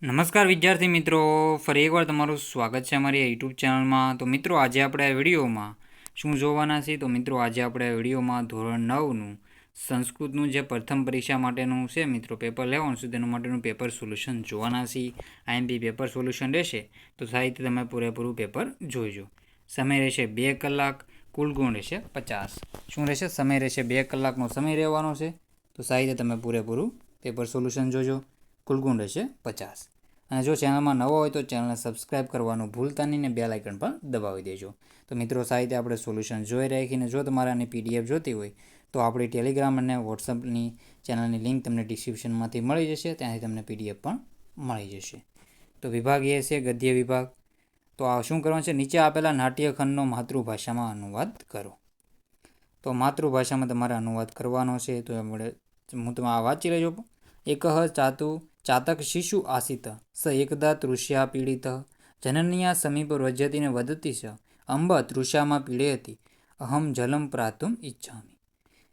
નમસ્કાર વિદ્યાર્થી મિત્રો, ફરી એકવાર તમારું સ્વાગત છે અમારી યુટ્યુબ ચેનલમાં. તો મિત્રો આજે આપણે આ વિડીયોમાં શું જોવાના છીએ? તો મિત્રો આજે આપણે આ વિડીયોમાં ધોરણ 9નું સંસ્કૃતનું જે પ્રથમ પરીક્ષા માટેનું છે મિત્રો પેપર લેવાનું છે તેનું માટેનું પેપર સોલ્યુશન જોવાના છીએ. આઈએમપી પેપર સોલ્યુશન રહેશે તો સાહિત્ય તમે પૂરેપૂરું પેપર જોઈજો. સમય રહેશે 2 કલાક, કુલ ગુણ રહેશે 50. શું રહેશે? સમય રહેશે 2 કલાકનો સમય રહેવાનો છે. તો સાહિત્ય તમે પૂરેપૂરું પેપર સોલ્યુશન જોજો. કુલ ગુણ રહેશે 50. અને જો ચેનલમાં નવો હોય તો ચેનલને સબસ્ક્રાઈબ કરવાનું ભૂલતા નહીં ને બેલ આઇકન પણ દબાવી દેજો. તો મિત્રો સાહિત્ય આપણે સોલ્યુશન જોઈ રાખીને જો તમારે આની પીડીએફ જોતી હોય તો આપણી ટેલિગ્રામ અને વોટ્સઅપની ચેનલની લિંક તમને ડિસ્ક્રિપ્શનમાંથી મળી જશે. ત્યાંથી તમને પીડીએફ પણ મળી જશે. તો વિભાગ એ છે ગદ્ય વિભાગ. તો આ શું કરવાનું છે? નીચે આપેલા નાટ્યખંડનો માતૃભાષામાં અનુવાદ કરો. તો માતૃભાષામાં તમારે અનુવાદ કરવાનો છે. તો હું તમે આ વાંચી લેજો. એકઃ ચાતક શિશુ આસિત સ એકદા તૃષ્યા પીડિત જનન્યા સમીપ વ્રજતીને વદતી સ અંબ તૃષામાં પીડયતી અહમ જલમ પ્રાતુમ ઈચ્છામિ.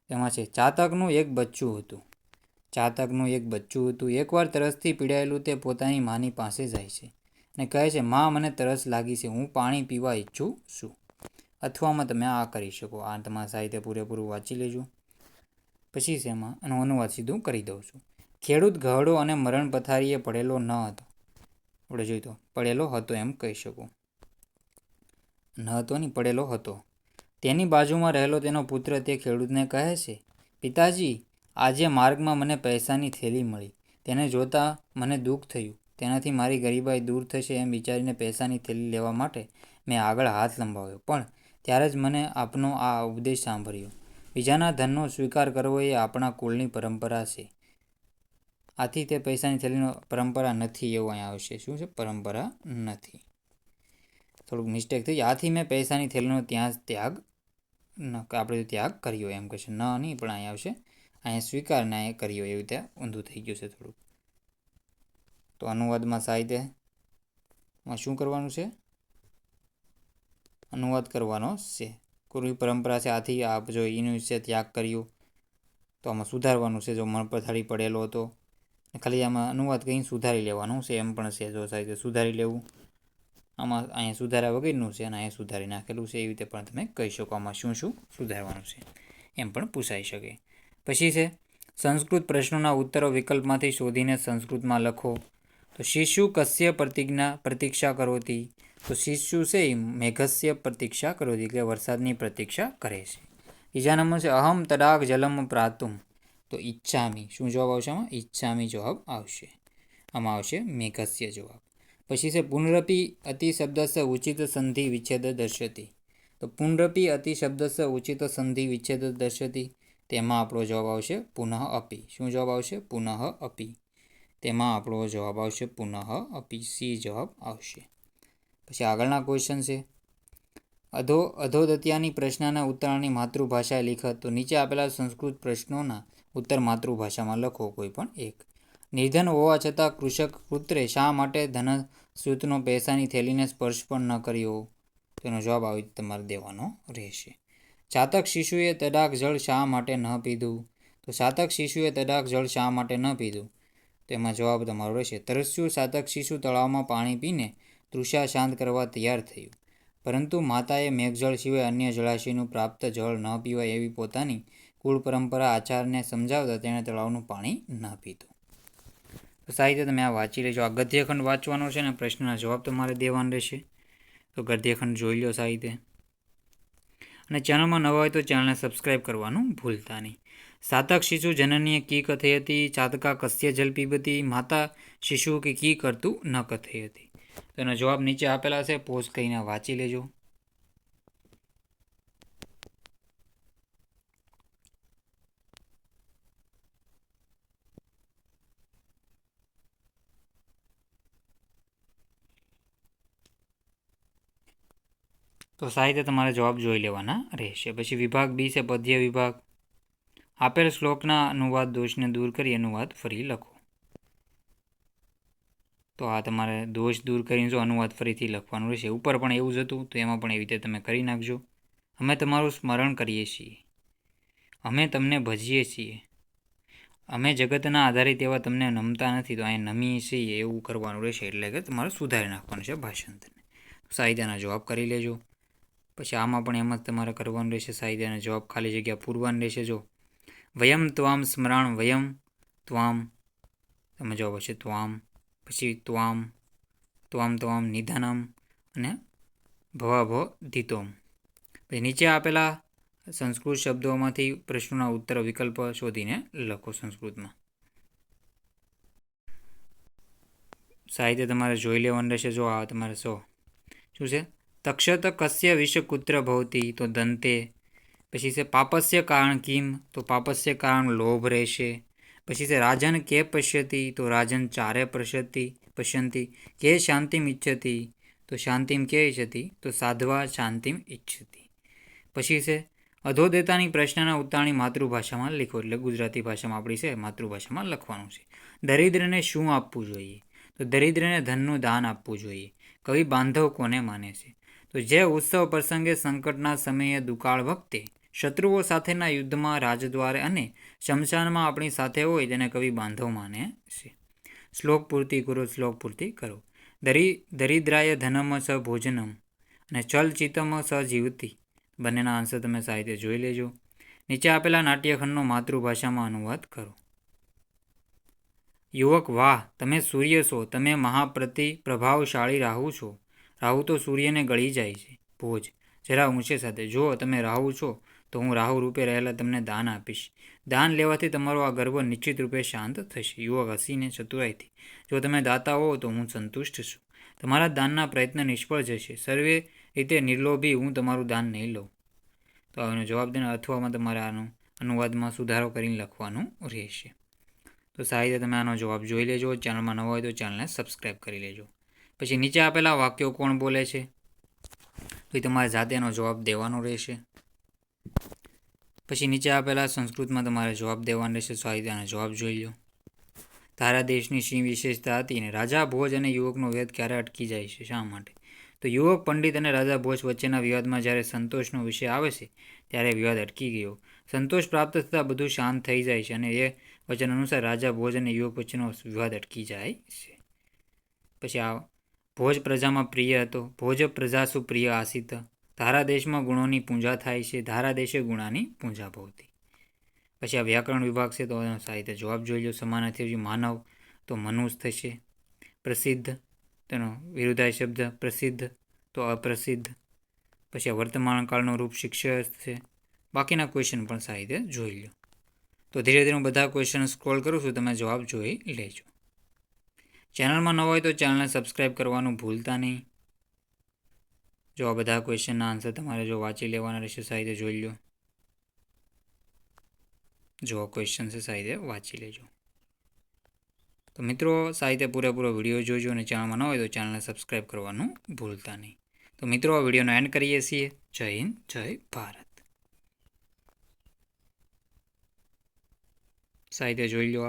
એમાં છે ચાતકનું એક બચ્ચું હતું. એકવાર તરસથી પીડાયેલું તે પોતાની માની પાસે જાય છે અને કહે છે, માં મને તરસ લાગી છે, હું પાણી પીવા ઈચ્છું છું. અથવામાં તમે આ કરી શકો. આ તમારા સાહિત્ય પૂરેપૂરું વાંચી લેજો. પછી છે એમાં એનો અનુવાદ સીધું કરી દઉં છું. ખેડૂત ગહડો અને મરણ પથારીએ પડેલો ન હતો. આપણે જોઈ તો પડેલો હતો એમ કહી શકું. ન હતો નહીં, પડેલો હતો. તેની બાજુમાં રહેલો તેનો પુત્ર તે ખેડૂતને કહે છે, પિતાજી, આજે માર્ગમાં મને પૈસાની થેલી મળી. તેને જોતાં મને દુઃખ થયું. તેનાથી મારી ગરીબાઈ દૂર થશે એમ વિચારીને પૈસાની થેલી લેવા માટે મેં આગળ હાથ લંબાવ્યો. પણ ત્યારે જ મને આપનો આ ઉપદેશ સાંભળ્યો. બીજાના ધનનો સ્વીકાર કરવો એ આપણા કુળની પરંપરા છે. આથી તે પૈસાની થેલીનો પરંપરા નથી એવું અહીંયા આવશે. શું છે? પરંપરા નથી. થોડુંક મિસ્ટેક થઈ. આથી મેં પૈસાની થેલીનો ત્યાગ કર્યો એમ કહેશે. ન નહીં પણ અહીંયા આવશે. અહીંયા સ્વીકાર ને અહીંયા કર્યો એવી રીતે ઊંધું થઈ ગયું છે થોડુંક. તો અનુવાદમાં સાહિત્યમાં શું કરવાનું છે? અનુવાદ કરવાનો છે. કુળની પરંપરા છે, આથી આપ જો એનું વિશે ત્યાગ કર્યો તો આમાં સુધારવાનું છે. જો મન પથારી પડેલો હતો ખાલી આમાં અનુવાદ કંઈ સુધારી લેવાનું છે એમ પણ છે. જો સાહિત્ય સુધારી લેવું, આમાં અહીંયા સુધારા વગરનું છે અને અહીંયા સુધારી નાખેલું છે. એવી રીતે પણ તમે કહી શકો આમાં શું સુધારવાનું છે એમ પણ પૂછાઈ શકે. પછી છે સંસ્કૃત પ્રશ્નોના ઉત્તરો વિકલ્પમાંથી શોધીને સંસ્કૃતમાં લખો. તો શિશુ કસ્ય પ્રતીક્ષા કરોતી? તો શિશુ છે એ મેઘસ્ય પ્રતીક્ષા કરોતી, એટલે વરસાદની પ્રતીક્ષા કરે છે. બીજા નંબર છે અહમ તડાગ જલમ પ્રાતુમ. તો ઈચ્છામી. શું જવાબ આવશે આમાં? ઈચ્છામી જવાબ આવશે. આમાં આવશે મેઘસ્ય જવાબ. પછી છે પુનરપી અતિ શબ્દસ્ય ઉચિત સંધિ વિચ્છેદ દર્શતી. તો પુનરપી અતિ શબ્દસ્ય ઉચિત સંધિ વિચ્છેદ દર્શતી, તેમાં આપણો જવાબ આવશે પુનઃ અપી. શું જવાબ આવશે? પુનઃ અપી. તેમાં આપણો જવાબ આવશે પુનઃ અપી. સી જવાબ આવશે. પછી આગળના ક્વેશ્ચન છે અધોદત્યાની પ્રશ્નના ઉત્તરની માતૃભાષાએ લિખત. તો નીચે આપેલા સંસ્કૃત પ્રશ્નોના ઉત્તર માતૃભાષામાં લખો કોઈ પણ એક. નિર્ધન હોવા છતાં કૃષક પુત્રે શા માટે ધનસૂતનો પૈસાની થેલીને સ્પર્શ પણ ન કર્યો? તેનો જવાબ આવી તમારે દેવાનો રહેશે. ચાતક શિશુએ તડાક જળ શા માટે ન પીધું? તો ચાતક શિશુએ તડાક જળ શા માટે ન પીધું? તેમાં જવાબ તમારો રહેશે તરસ્યું ચાતક શિશુ તળાવમાં પાણી પીને તૃષા શાંત કરવા તૈયાર થયું, પરંતુ માતાએ મેઘજળ સિવાય અન્ય જળાશયનું પ્રાપ્ત જળ ન પીવાય એવી પોતાની કુળ પરંપરા આચારને સમજાવતા તેણે તળાવનું પાણી ન પીધું. તો સાહિત્ય તમે આ વાંચી લેજો. આ ગદ્યખંડ વાંચવાનો છે ને પ્રશ્નના જવાબ તમારે દેવાના રહેશે. તો ગદ્યખંડ જોઈ લો સાહિત્ય. અને ચેનલમાં નવા હોય તો ચેનલને સબસ્ક્રાઈબ કરવાનું ભૂલતા નહીં. સાતક શિશુ જનનીએ કી કથયતી ચાતકા કસ્ય જલ પીબતી માતા શિશુ કે કી કરતું ન કથયતી. તેનો જવાબ નીચે આપેલા છે, પોઝ કરીને વાંચી લેજો. તો સાહિત્ય તમારે જવાબ જોઈ લેવાના રહેશે. પછી વિભાગ બી છે પદ્ય વિભાગ. આપેલ શ્લોકના અનુવાદ દોષને દૂર કરી અનુવાદ ફરી લખો. તો આ તમારે દોષ દૂર કરીને જો અનુવાદ ફરીથી લખવાનું રહેશે. ઉપર પણ એવું જ હતું તો એમાં પણ એવી રીતે તમે કરી નાખજો. અમે તમારું સ્મરણ કરીએ છીએ, અમે તમને ભજીએ છીએ, અમે જગતના આધારિત એવા તમને નમતા નથી, તો અહીંયા નમી છીએ એવું કરવાનું રહેશે, એટલે કે તમારે સુધારી નાખવાનું છે ભાષાંતરને. સાહિત્યના જવાબ કરી લેજો. પછી આમાં પણ એમ જ તમારે કરવાનું રહેશે. સાહિત્યના જવાબ ખાલી જગ્યા પૂરવાનું રહેશે. જો વયમ ત્વામ સ્મરાણ, વયમ ત્વામ, તમે જવાબ હશે ત્વામ, પછી ત્વામ, ત્વામ ત્વામ નિધાનમ અને ભવાભ ધીતોમ. પછી નીચે આપેલા સંસ્કૃત શબ્દોમાંથી પ્રશ્નોના ઉત્તર વિકલ્પ શોધીને લખો સંસ્કૃતમાં. સાહિત્ય તમારે જોઈ લેવાનું રહેશે. જો આ તમારે શું છે? તક્ષત કસ્ય વિષકુત્ર ભવતી, તો દંતે. પછી છે પાપસ્ય કારણ કિમ, તો પાપસ્ય કારણ લોભ રહેશે. પછી છે રાજન કે પશ્યતી, તો રાજન ચારે પશ્યંતી. કે શાંતિમ ઈચ્છતી, તો શાંતિમ કે ઈચ્છતી, તો સાધવા શાંતિમ ઈચ્છતી. પછી છે અધોદેતાની પ્રશ્નના ઉત્તરની માતૃભાષામાં લખો, એટલે ગુજરાતી ભાષામાં આપણી છે માતૃભાષામાં લખવાનું છે. દરિદ્રને શું આપવું જોઈએ? તો દરિદ્રને ધનનું દાન આપવું જોઈએ. કવિ બાંધવ કોને માને છે? તો જે ઉત્સવ પ્રસંગે સંકટના સમયે દુકાળ વખતે શત્રુઓ સાથેના યુદ્ધમાં રાજદ્વારે અને શમશાનમાં આપણી સાથે હોય તેને કવિ બાંધવ માને છે. શ્લોક પૂર્તિ કરો, શ્લોક પૂર્તિ કરો. દરિદ્રાય ધનમ સ ભોજનમ અને ચલચિતમ સ જીવતી. બંનેના આન્સર તમે સાહિત્ય જોઈ લેજો. નીચે આપેલા નાટ્યખંડનો માતૃભાષામાં અનુવાદ કરો. યુવક: વાહ, તમે સૂર્ય છો, તમે પ્રભાવશાળી રાહુ છો. રાહુ તો સૂર્યને ગળી જાય છે. ભોજ: જરા ઊંચે સાથે. જો તમે રાહુ છો તો હું રાહુ રૂપે રહેલા તમને દાન આપીશ. દાન લેવાથી તમારો આ ગર્વ નિશ્ચિત રૂપે શાંત થશે. યુવક હસીને ચતુરાઈથી: જો તમે દાતા હો તો હું સંતુષ્ટ છું. તમારા દાનના પ્રયત્ન નિષ્ફળ જશે. સર્વે રીતે નિર્લોભી હું તમારું દાન નહીં લઉં. તો આનો જવાબ દેને અથવામાં તમારે આનો અનુવાદમાં સુધારો કરીને લખવાનું રહેશે. તો સાહિત્ય તમે આનો જવાબ જોઈ લેજો. ચેનલમાં નવો હોય તો ચેનલને સબસ્ક્રાઈબ કરી લેજો. પછી નીચે આપેલા વાક્યો કોણ બોલે છે? તો એ તમારે જાતે એનો જવાબ દેવાનો રહેશે. પછી નીચે આપેલા સંસ્કૃતમાં તમારે જવાબ દેવાનો રહેશે. સાહિત્યનો જવાબ જોઈ લો. તારા દેશની શી વિશેષતા હતી અને રાજા ભોજ અને યુવકનો વેદ ક્યારે અટકી જાય છે? શા માટે? તો યુવક પંડિત અને રાજા ભોજ વચ્ચેના વિવાદમાં જ્યારે સંતોષનો વિષય આવે છે ત્યારે વિવાદ અટકી ગયો. સંતોષ પ્રાપ્ત થતાં બધું શાંત થઈ જાય છે અને એ વચન અનુસાર રાજા ભોજ અને યુવક વચ્ચેનો વિવાદ અટકી જાય છે. પછી આ ભોજ પ્રજામાં પ્રિય હતો. ભોજ પ્રજા સુપ્રિય આસિત. ધારા દેશમાં ગુણોની પૂજા થાય છે. ધારા દેશે ગુણાની પૂજા ભવતી. પછી આ વ્યાકરણ વિભાગ છે, તો સાહિત્ય જવાબ જોઈ લો. સમાનાર્થી માનવ તો મનુષ થશે. પ્રસિદ્ધ તેનો વિરુદ્ધાય શબ્દ પ્રસિદ્ધ તો અપ્રસિદ્ધ. પછી આ વર્તમાન કાળનો રૂપ શિક્ષક છે. બાકીના ક્વેશ્ચન પણ સાહિત્ય જોઈ લો. તો ધીરે ધીરે હું બધા ક્વેશ્ચન સ્ક્રોલ કરું છું, તમે જવાબ જોઈ લેજો. ચેનલમાં ન હોય તો ચેનલને સબસ્ક્રાઈબ કરવાનું ભૂલતા નહીં. જો આ બધા ક્વેશ્ચનના આન્સર તમારે જો વાંચી લેવાના રહેશે. સાહિત્ય જોઈ લો. જો ક્વેશ્ચન છે સાહિત્ય વાંચી લેજો. તો મિત્રો સાહિત્ય પૂરેપૂરો વિડીયો જોજો અને ચેનલમાં ન હોય તો ચેનલને સબસ્ક્રાઈબ કરવાનું ભૂલતા નહીં. તો મિત્રો આ વિડીયોનો એન્ડ કરીએ છીએ. જય હિન્દ, જય ભારત. સાહિત્ય જોઈ લો.